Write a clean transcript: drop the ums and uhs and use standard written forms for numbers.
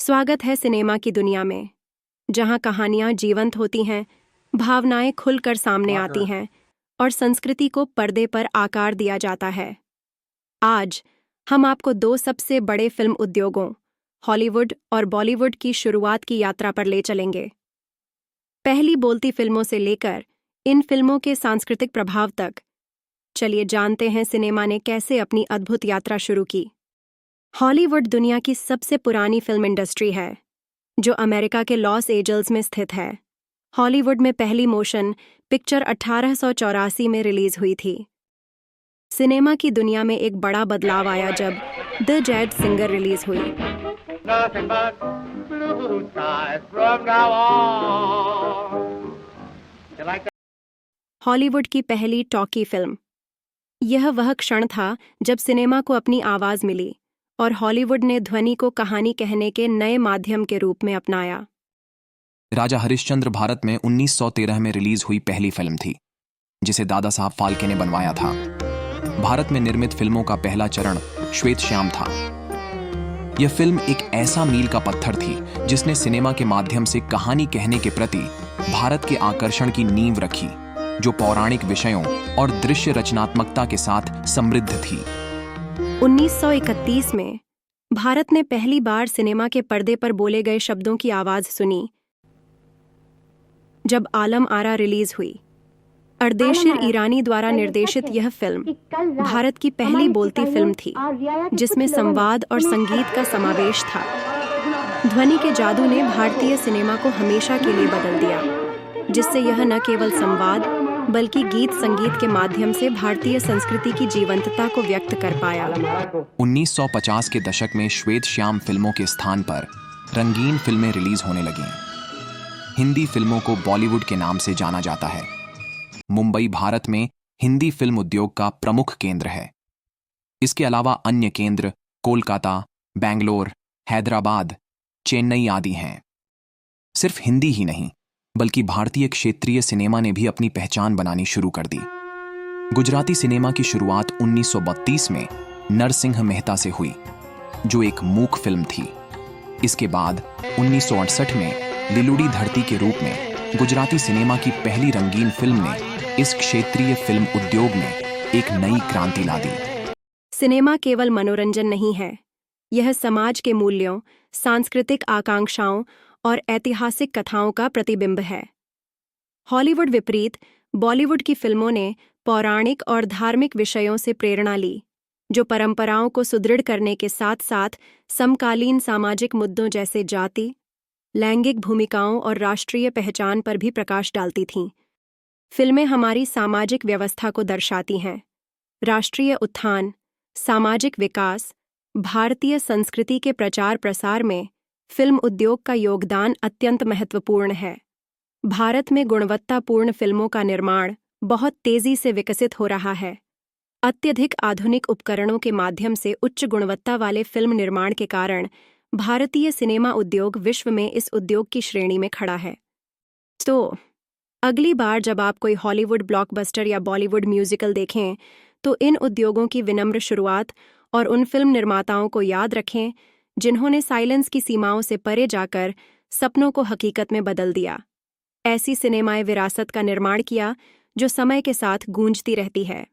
स्वागत है सिनेमा की दुनिया में, जहां कहानियां जीवंत होती हैं, भावनाएं खुलकर सामने आती हैं और संस्कृति को पर्दे पर आकार दिया जाता है। आज हम आपको दो सबसे बड़े फिल्म उद्योगों, हॉलीवुड और बॉलीवुड की शुरुआत की यात्रा पर ले चलेंगे। पहली बोलती फिल्मों से लेकर इन फिल्मों के सांस्कृतिक प्रभाव तक, चलिए जानते हैं सिनेमा ने कैसे अपनी अद्भुत यात्रा शुरू की। हॉलीवुड दुनिया की सबसे पुरानी फिल्म इंडस्ट्री है, जो अमेरिका के लॉस एंजल्स में स्थित है। हॉलीवुड में पहली मोशन पिक्चर 1884 में रिलीज हुई थी। सिनेमा की दुनिया में एक बड़ा बदलाव आया जब द जैज सिंगर रिलीज हुई। Nothing but blue skies from now on. You like that? Hollywood की पहली टॉकी फिल्म। यह वह क्षण था जब सिनेमा को अपनी आवाज मिली और हॉलीवुड ने ध्वनि को कहानी कहने के नए माध्यम के रूप में अपनाया। राजा हरिश्चंद्र भारत में 1913 में रिलीज हुई पहली फिल्म थी, जिसे दादा साहब फाल्के ने बनवाया था। भारत में निर्मित फिल्मों का पहला चरण श्वेत श्याम था। यह फिल्म एक ऐसा मील का पत्थर थी जिसने सिनेमा के माध्यम से कहानी कहने के प्रति भारत के आकर्षण की नींव रखी, जो पौराणिक विषयों और दृश्य रचनात्मकता के साथ समृद्ध थी। 1931 में भारत ने पहली बार सिनेमा के पर्दे पर बोले गए शब्दों की आवाज सुनी, जब आलम आरा रिलीज हुई। अर्देशिर ईरानी द्वारा निर्देशित यह फिल्म भारत की पहली बोलती फिल्म थी, जिसमें संवाद और संगीत का समावेश था। ध्वनि के जादू ने भारतीय सिनेमा को हमेशा के लिए बदल दिया, जिससे यह न केवल संवाद बल्कि गीत संगीत के माध्यम से भारतीय संस्कृति की जीवंतता को व्यक्त कर पाया। 1950 के दशक में श्वेत श्याम फिल्मों के स्थान पर रंगीन फिल्में रिलीज होने लगीं। हिंदी फिल्मों को बॉलीवुड के नाम से जाना जाता है। मुंबई भारत में हिंदी फिल्म उद्योग का प्रमुख केंद्र है। इसके अलावा अन्य केंद्र कोलकाता, बेंगलोर, हैदराबाद, चेन्नई आदि हैं। सिर्फ हिंदी ही नहीं, बल्कि भारतीय क्षेत्रीय सिनेमा ने भी अपनी पहचान बनानी शुरू कर दी। गुजराती सिनेमा की शुरुआत 1932 में नरसिंह मेहता से हुई, जो एक मूक फिल्म थी। इसके बाद 1968 में लिलुड़ी धरती के रूप में गुजराती सिनेमा की पहली रंगीन फिल्म ने इस क्षेत्रीय फिल्म उद्योग में एक नई क्रांति ला दी। सिनेमा केवल मनोरंजन नहीं है, यह समाज के मूल्यों, सांस्कृतिक आकांक्षाओं और ऐतिहासिक कथाओं का प्रतिबिंब है। हॉलीवुड विपरीत बॉलीवुड की फिल्मों ने पौराणिक और धार्मिक विषयों से प्रेरणा ली, जो परंपराओं को सुदृढ़ करने के साथ साथ समकालीन सामाजिक मुद्दों जैसे जाति, लैंगिक भूमिकाओं और राष्ट्रीय पहचान पर भी प्रकाश डालती थीं। फिल्में हमारी सामाजिक व्यवस्था को दर्शाती हैं। राष्ट्रीय उत्थान, सामाजिक विकास, भारतीय संस्कृति के प्रचार प्रसार में फिल्म उद्योग का योगदान अत्यंत महत्वपूर्ण है। भारत में गुणवत्तापूर्ण फिल्मों का निर्माण बहुत तेजी से विकसित हो रहा है। अत्यधिक आधुनिक उपकरणों के माध्यम से उच्च गुणवत्ता वाले फिल्म निर्माण के कारण भारतीय सिनेमा उद्योग विश्व में इस उद्योग की श्रेणी में खड़ा है। तो अगली बार जब आप कोई हॉलीवुड ब्लॉकबस्टर या बॉलीवुड म्यूजिकल देखें, तो इन उद्योगों की विनम्र शुरुआत और उन फिल्म निर्माताओं को याद रखें जिन्होंने साइलेंस की सीमाओं से परे जाकर सपनों को हकीकत में बदल दिया। ऐसी सिनेमाए विरासत का निर्माण किया जो समय के साथ गूंजती रहती है।